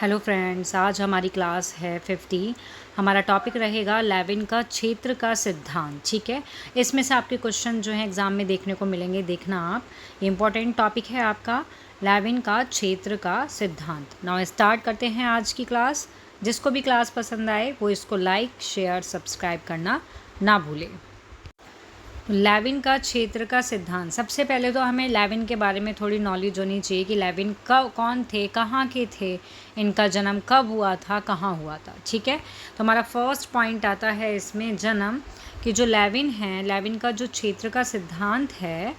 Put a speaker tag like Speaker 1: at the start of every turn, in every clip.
Speaker 1: Hello friends, आज हमारी class है 50। हमारा टॉपिक रहेगा लेविन का क्षेत्र का सिद्धांत। ठीक है, इसमें से आपके क्वेश्चन जो हैं एग्ज़ाम में देखने को मिलेंगे, देखना आप। ये इम्पोर्टेंट टॉपिक है आपका लेविन का क्षेत्र का सिद्धांत। नाउ स्टार्ट करते हैं आज की क्लास। जिसको भी क्लास पसंद आए वो इसको लाइक शेयर सब्सक्राइब करना ना भूलें। लेविन का क्षेत्र का सिद्धांत, सबसे पहले तो हमें लेविन के बारे में थोड़ी नॉलेज होनी चाहिए कि लेविन कौन थे, कहाँ के थे, इनका जन्म कब हुआ था, कहाँ हुआ था। ठीक है, तो हमारा फर्स्ट पॉइंट आता है इसमें जन्म, कि जो लेविन है, लेविन का जो क्षेत्र का सिद्धांत है,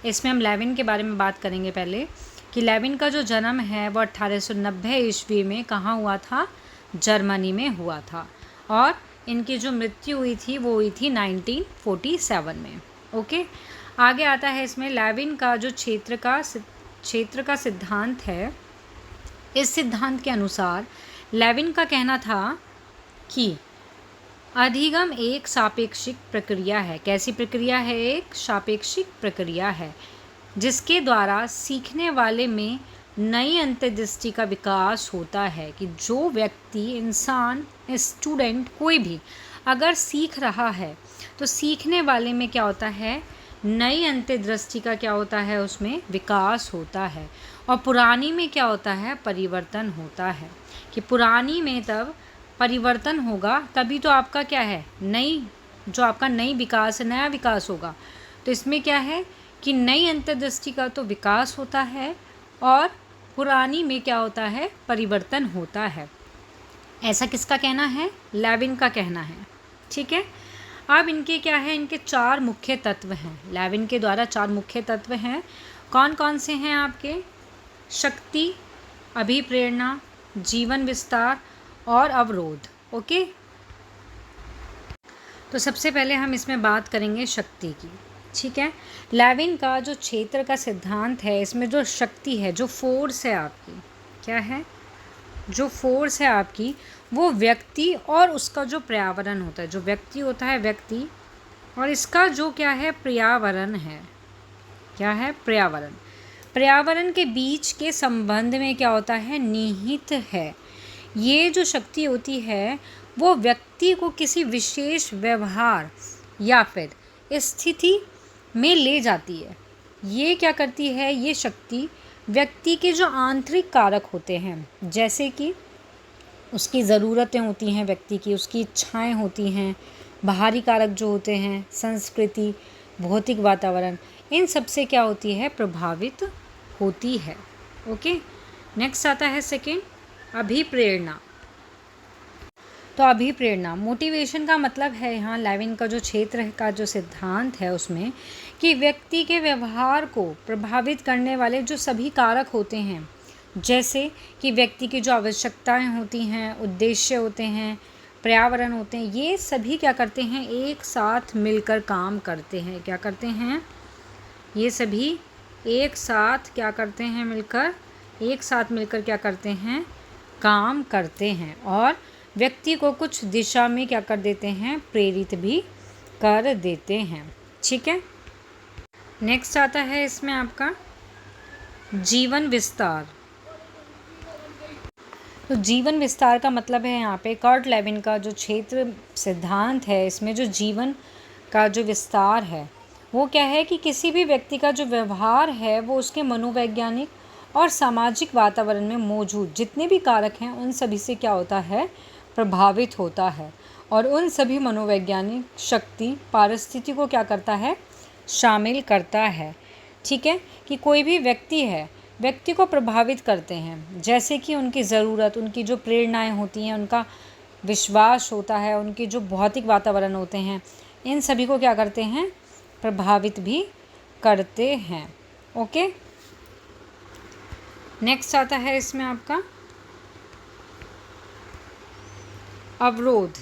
Speaker 1: इसमें हम लेविन के बारे में बात करेंगे पहले। कि लेविन का जो जन्म है वो 1890 ईस्वी में कहाँ हुआ था, जर्मनी में हुआ था। और इनकी जो मृत्यु हुई थी वो हुई थी 1947 में। ओके, आगे आता है इसमें लेविन का जो क्षेत्र का सिद्धांत है। इस सिद्धांत के अनुसार लेविन का कहना था कि अधिगम एक सापेक्षिक प्रक्रिया है। कैसी प्रक्रिया है? एक सापेक्षिक प्रक्रिया है, जिसके द्वारा सीखने वाले में नई अंतर्दृष्टि का विकास होता है। कि जो व्यक्ति, इंसान, स्टूडेंट, कोई भी अगर सीख रहा है तो सीखने वाले में क्या होता है, नई अंतर्दृष्टि का क्या होता है, उसमें विकास होता है। और पुरानी में क्या होता है, परिवर्तन होता है। कि पुरानी में तब परिवर्तन होगा तभी तो आपका क्या है, नई, जो आपका नई विकास है, नया विकास होगा। तो इसमें क्या है कि नई अंतर्दृष्टि का तो विकास होता है और पुरानी में क्या होता है, परिवर्तन होता है। ऐसा किसका कहना है? लेविन का कहना है। ठीक है, अब इनके क्या है, इनके 4 मुख्य तत्व हैं। लेविन के द्वारा 4 मुख्य तत्व हैं। कौन कौन से हैं आपके? शक्ति, अभिप्रेरणा, जीवन विस्तार और अवरोध। ओके, तो सबसे पहले हम इसमें बात करेंगे शक्ति की। ठीक है, लेविन का जो क्षेत्र का सिद्धांत है, इसमें जो शक्ति है, जो फोर्स है आपकी, क्या है, जो फोर्स है आपकी, वो व्यक्ति और उसका जो पर्यावरण होता है, जो व्यक्ति होता है, व्यक्ति और इसका जो क्या है, पर्यावरण है। क्या है? पर्यावरण। पर्यावरण के बीच के संबंध में क्या होता है, निहित है। ये जो शक्ति होती है वो व्यक्ति को किसी विशेष व्यवहार या फिर स्थिति में ले जाती है। ये क्या करती है, ये शक्ति व्यक्ति के जो आंतरिक कारक होते हैं, जैसे कि उसकी ज़रूरतें होती हैं व्यक्ति की, उसकी इच्छाएं होती हैं, बाहरी कारक जो होते हैं, संस्कृति, भौतिक वातावरण, इन सब से क्या होती है, प्रभावित होती है। ओके, नेक्स्ट आता है सेकेंड, अभिप्रेरणा। तो अभिप्रेरणा, मोटिवेशन का मतलब है यहाँ लेविन का जो क्षेत्र का जो सिद्धांत है उसमें, कि व्यक्ति के व्यवहार को प्रभावित करने वाले जो सभी कारक होते हैं, जैसे कि व्यक्ति की जो आवश्यकताएं होती हैं, उद्देश्य होते हैं, पर्यावरण होते हैं, ये सभी क्या करते हैं, एक साथ मिलकर काम करते हैं। क्या करते हैं? ये सभी एक साथ क्या करते हैं, एक साथ मिलकर क्या करते हैं, काम करते हैं और व्यक्ति को कुछ दिशा में क्या कर देते हैं, प्रेरित भी कर देते हैं। ठीक है, नेक्स्ट आता है इसमें आपका जीवन विस्तार। तो जीवन विस्तार का मतलब है यहाँ पे कर्ट लेविन का जो क्षेत्र सिद्धांत है, इसमें जो जीवन का जो विस्तार है वो क्या है, कि किसी भी व्यक्ति का जो व्यवहार है वो उसके मनोवैज्ञानिक और सामाजिक वातावरण में मौजूद जितने भी कारक हैं उन सभी से क्या होता है, प्रभावित होता है। और उन सभी मनोवैज्ञानिक शक्ति पारिस्थिति को क्या करता है, शामिल करता है। ठीक है, कि कोई भी व्यक्ति है, व्यक्ति को प्रभावित करते हैं, जैसे कि उनकी ज़रूरत, उनकी जो प्रेरणाएं होती हैं, उनका विश्वास होता है, उनके जो भौतिक वातावरण होते हैं, इन सभी को क्या करते हैं, प्रभावित भी करते हैं। ओके, नेक्स्ट आता है इसमें आपका अवरोध।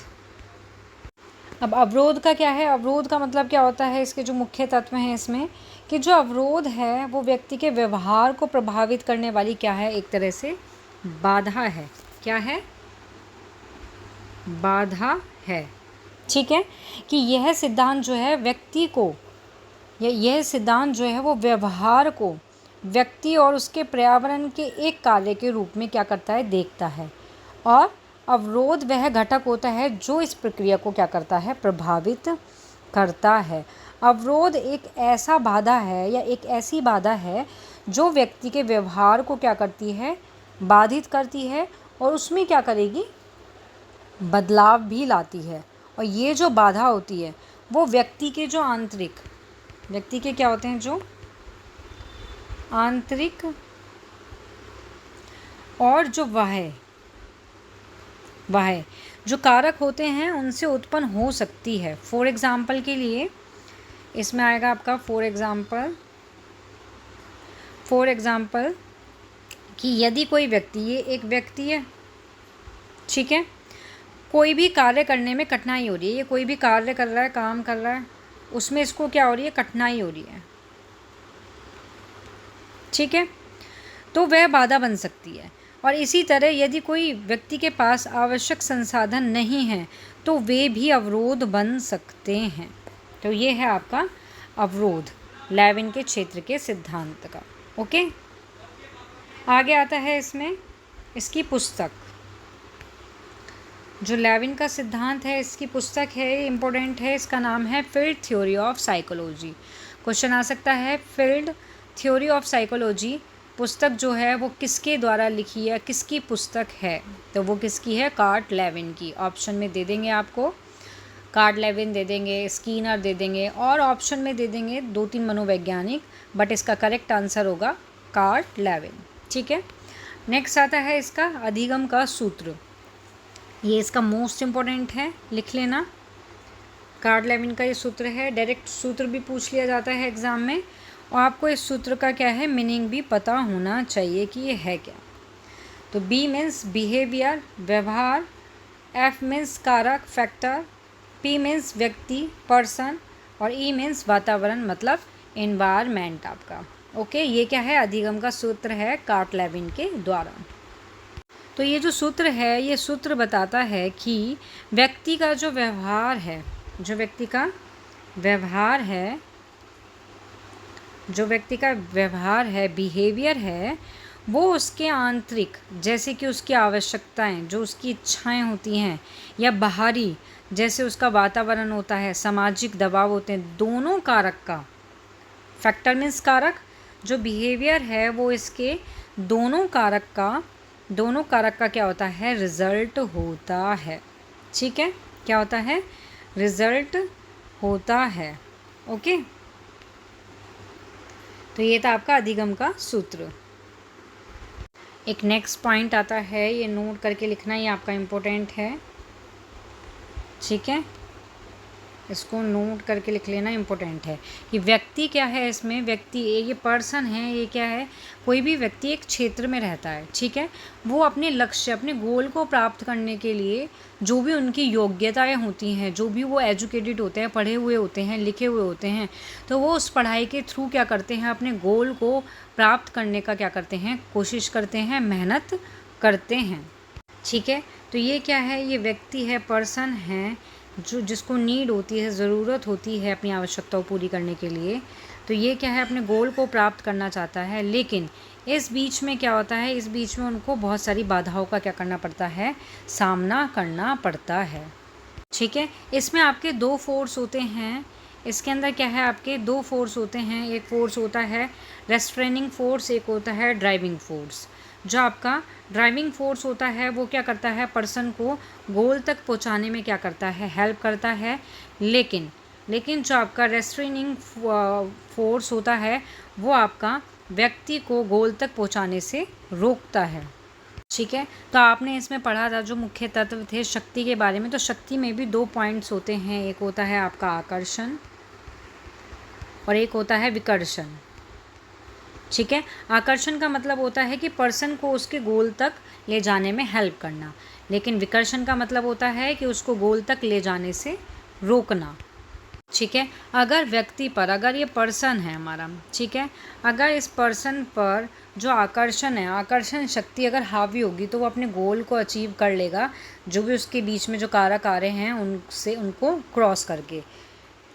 Speaker 1: अब अवरोध का क्या है, अवरोध का मतलब क्या होता है, इसके जो मुख्य तत्व हैं इसमें, कि जो अवरोध है वो व्यक्ति के व्यवहार को प्रभावित करने वाली क्या है, एक तरह से बाधा है। क्या है? बाधा है। ठीक है, कि यह सिद्धांत जो है व्यक्ति को, यह सिद्धांत जो है वो व्यवहार को व्यक्ति और उसके पर्यावरण के एक कार्य के रूप में क्या करता है, देखता है। और अवरोध वह घटक होता है जो इस प्रक्रिया को क्या करता है, प्रभावित करता है। अवरोध एक ऐसा बाधा है या एक ऐसी बाधा है जो व्यक्ति के व्यवहार को क्या करती है, बाधित करती है और उसमें क्या करेगी, बदलाव भी लाती है। और ये जो बाधा होती है वो व्यक्ति के जो आंतरिक, व्यक्ति के क्या होते हैं, जो आंतरिक और जो वाह्य जो कारक होते हैं उनसे उत्पन्न हो सकती है। फॉर एग्ज़ाम्पल के लिए इसमें आएगा आपका फॉर एग्ज़ाम्पल कि यदि कोई व्यक्ति, ये एक व्यक्ति है, ठीक है, कोई भी कार्य करने में कठिनाई हो रही है, ये कोई भी कार्य कर रहा है, काम कर रहा है, उसमें इसको क्या हो रही है, कठिनाई हो रही है, ठीक है, तो वह बाधा बन सकती है। और इसी तरह यदि कोई व्यक्ति के पास आवश्यक संसाधन नहीं है तो वे भी अवरोध बन सकते हैं। तो ये है आपका अवरोध, लेविन के क्षेत्र के सिद्धांत का। ओके, आगे आता है इसमें इसकी पुस्तक, जो लेविन का सिद्धांत है, इसकी पुस्तक है, इम्पोर्टेंट है, इसका नाम है field theory of psychology. Question आ सकता है, फील्ड थ्योरी ऑफ साइकोलॉजी पुस्तक जो है वो किसके द्वारा लिखी है, किसकी पुस्तक है, तो वो किसकी है, कार्ट लेविन की। ऑप्शन में दे देंगे आपको, कार्ट लेविन दे देंगे, स्कीनर दे देंगे, और ऑप्शन में दे देंगे 2-3 मनोवैज्ञानिक, बट इसका करेक्ट आंसर होगा कार्ट लेविन, ठीक है। नेक्स्ट आता है इसका अधिगम का सूत्र, ये इसका मोस्ट इम्पोर्टेंट है, लिख लेना। कार्ट लेविन का ये सूत्र है, डायरेक्ट सूत्र भी पूछ लिया जाता है एग्ज़ाम में, और आपको इस सूत्र का क्या है, मीनिंग भी पता होना चाहिए कि ये है क्या। तो बी मीन्स बिहेवियर, व्यवहार, एफ मीन्स कारक, फैक्टर, पी मीन्स व्यक्ति, पर्सन, और ई मीन्स वातावरण, मतलब एनवायरनमेंट आपका। ओके, ये क्या है, अधिगम का सूत्र है कार्ट लेविन के द्वारा। तो ये जो सूत्र है, ये सूत्र बताता है कि व्यक्ति का जो व्यवहार है, जो व्यक्ति का व्यवहार है, बिहेवियर है, वो उसके आंतरिक, जैसे कि उसकी आवश्यकताएं, जो उसकी इच्छाएं होती हैं, या बाहरी, जैसे उसका वातावरण होता है, सामाजिक दबाव होते हैं, दोनों कारक का, फैक्टर मीन्स कारक, जो बिहेवियर है वो इसके दोनों कारक का क्या होता है, रिज़ल्ट होता है, ठीक है, क्या होता है, रिज़ल्ट होता है। ओके, तो ये था आपका अधिगम का सूत्र। एक नेक्स्ट पॉइंट आता है, ये नोट करके लिखना, ये आपका इम्पोर्टेंट है, ठीक है, इसको नोट करके लिख लेना, इम्पोर्टेंट है कि व्यक्ति क्या है, इसमें व्यक्ति, ये पर्सन है, ये क्या है, कोई भी व्यक्ति एक क्षेत्र में रहता है, ठीक है, वो अपने लक्ष्य, अपने गोल को प्राप्त करने के लिए जो भी उनकी योग्यताएं होती हैं, जो भी वो एजुकेटेड होते हैं, पढ़े हुए होते हैं, लिखे हुए होते हैं, तो वो उस पढ़ाई के थ्रू क्या करते हैं, अपने गोल को प्राप्त करने का क्या करते हैं, कोशिश करते हैं, मेहनत करते हैं, ठीक है। तो ये क्या है, ये व्यक्ति है, पर्सन है, जो जिसको नीड होती है, ज़रूरत होती है अपनी आवश्यकताओं पूरी करने के लिए, तो ये क्या है, अपने गोल को प्राप्त करना चाहता है, लेकिन इस बीच में क्या होता है, इस बीच में उनको बहुत सारी बाधाओं का क्या करना पड़ता है, सामना करना पड़ता है, ठीक है। इसमें आपके 2 फोर्स होते हैं, इसके अंदर क्या है, आपके 2 फोर्स होते हैं, एक फोर्स होता है रेस्ट्रेनिंग फोर्स, एक होता है ड्राइविंग फोर्स। जो आपका ड्राइविंग फोर्स होता है वो क्या करता है, पर्सन को गोल तक पहुंचाने में क्या करता है, हेल्प करता है, लेकिन जो आपका रेस्ट्रेनिंग फोर्स होता है वो आपका व्यक्ति को गोल तक पहुंचाने से रोकता है, ठीक है। तो आपने इसमें पढ़ा था जो मुख्य तत्व थे शक्ति के बारे में, तो शक्ति में भी 2 पॉइंट्स होते हैं, एक होता है आपका आकर्षण और एक होता है विकर्षण, ठीक है। आकर्षण का मतलब होता है कि पर्सन को उसके गोल तक ले जाने में हेल्प करना, लेकिन विकर्षण का मतलब होता है कि उसको गोल तक ले जाने से रोकना, ठीक है। अगर व्यक्ति पर, अगर ये पर्सन है हमारा, ठीक है, अगर इस पर्सन पर जो आकर्षण है, आकर्षण शक्ति अगर हावी होगी तो वो अपने गोल को अचीव कर लेगा, जो भी उसके बीच में जो कारक आ रहे हैं उनसे, उनको क्रॉस करके,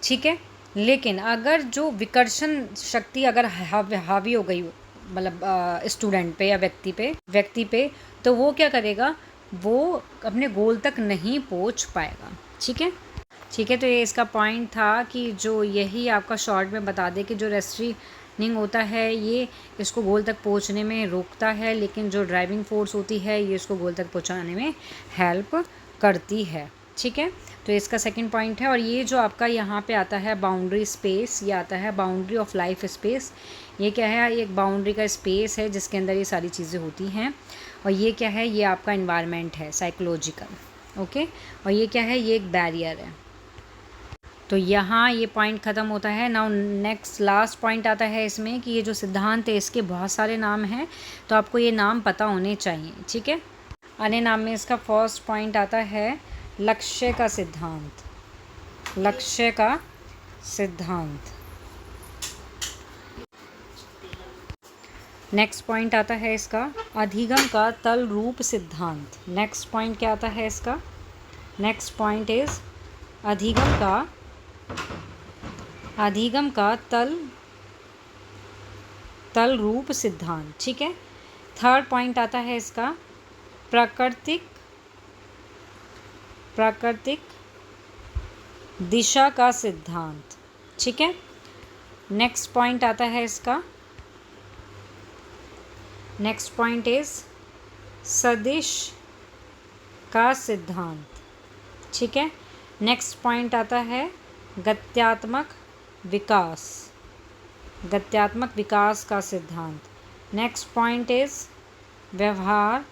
Speaker 1: ठीक है। लेकिन अगर जो विकर्षण शक्ति अगर हावी हो गई मतलब स्टूडेंट पे या व्यक्ति पे, तो वो क्या करेगा, वो अपने गोल तक नहीं पहुंच पाएगा। ठीक है, तो ये इसका पॉइंट था कि जो यही आपका शॉर्ट में बता दे कि जो रेस्ट्रिनिंग होता है ये इसको गोल तक पहुंचने में रोकता है, लेकिन जो ड्राइविंग फोर्स होती है ये इसको गोल तक पहुंचाने में हेल्प करती है। ठीक है, तो इसका सेकंड पॉइंट है। और ये जो आपका यहाँ पे आता है बाउंड्री स्पेस, ये आता है बाउंड्री ऑफ लाइफ स्पेस। ये क्या है, ये एक बाउंड्री का स्पेस है जिसके अंदर ये सारी चीज़ें होती हैं। और ये क्या है, ये आपका इन्वायरमेंट है साइकोलॉजिकल। ओके, और ये क्या है, ये एक बैरियर है। तो यहाँ ये पॉइंट ख़त्म होता है। नाउ नेक्स्ट लास्ट पॉइंट आता है इसमें कि ये जो सिद्धांत है इसके बहुत सारे नाम हैं, तो आपको ये नाम पता होने चाहिए। ठीक है, अन्य नाम में इसका फर्स्ट पॉइंट आता है लक्ष्य का सिद्धांत। लक्ष्य का सिद्धांत। नेक्स्ट पॉइंट आता है इसका अधिगम का तल रूप सिद्धांत। नेक्स्ट पॉइंट क्या आता है इसका, नेक्स्ट पॉइंट इज अधिगम का तल रूप सिद्धांत। ठीक है, थर्ड पॉइंट आता है इसका प्राकृतिक दिशा का सिद्धांत। ठीक है, नेक्स्ट पॉइंट आता है इसका, नेक्स्ट पॉइंट इज सदिश का सिद्धांत। ठीक है, नेक्स्ट पॉइंट आता है गत्यात्मक विकास का सिद्धांत। नेक्स्ट पॉइंट इज व्यवहार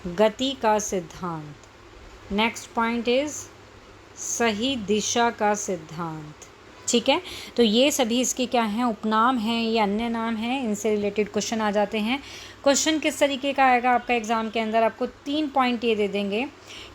Speaker 1: गति का सिद्धांत। नेक्स्ट पॉइंट इज सही दिशा का सिद्धांत। ठीक है, तो ये सभी इसके क्या हैं, उपनाम हैं, ये अन्य नाम हैं, इनसे रिलेटेड क्वेश्चन आ जाते हैं। क्वेश्चन किस तरीके का आएगा आपका एग्ज़ाम के अंदर, आपको 3 पॉइंट ये दे देंगे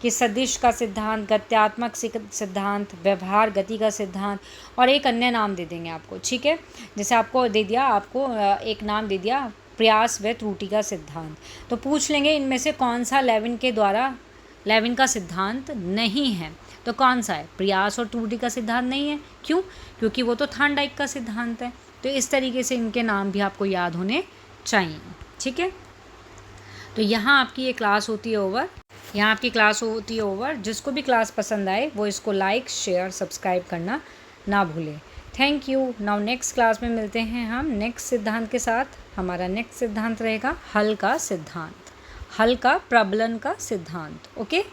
Speaker 1: कि सदिश का सिद्धांत, गत्यात्मक सिद्धांत, व्यवहार गति का सिद्धांत, और एक अन्य नाम दे देंगे आपको। ठीक है, जैसे आपको दे दिया, आपको एक नाम दे दिया प्रयास व त्रुटि का सिद्धांत, तो पूछ लेंगे इनमें से कौन सा लेविन का सिद्धांत नहीं है, तो कौन सा है, प्रयास और त्रुटि का सिद्धांत नहीं है। क्यों, क्योंकि वो तो थॉर्नडाइक का सिद्धांत है। तो इस तरीके से इनके नाम भी आपको याद होने चाहिए। ठीक है, तो यहाँ आपकी ये क्लास होती है ओवर। जिसको भी क्लास पसंद आए वो इसको लाइक, शेयर, सब्सक्राइब करना ना भूलें। Thank you. Now next class में मिलते हैं हम नेक्स्ट सिद्धांत के साथ। हमारा नेक्स्ट सिद्धांत रहेगा हल का प्रबलन का सिद्धांत। ओके।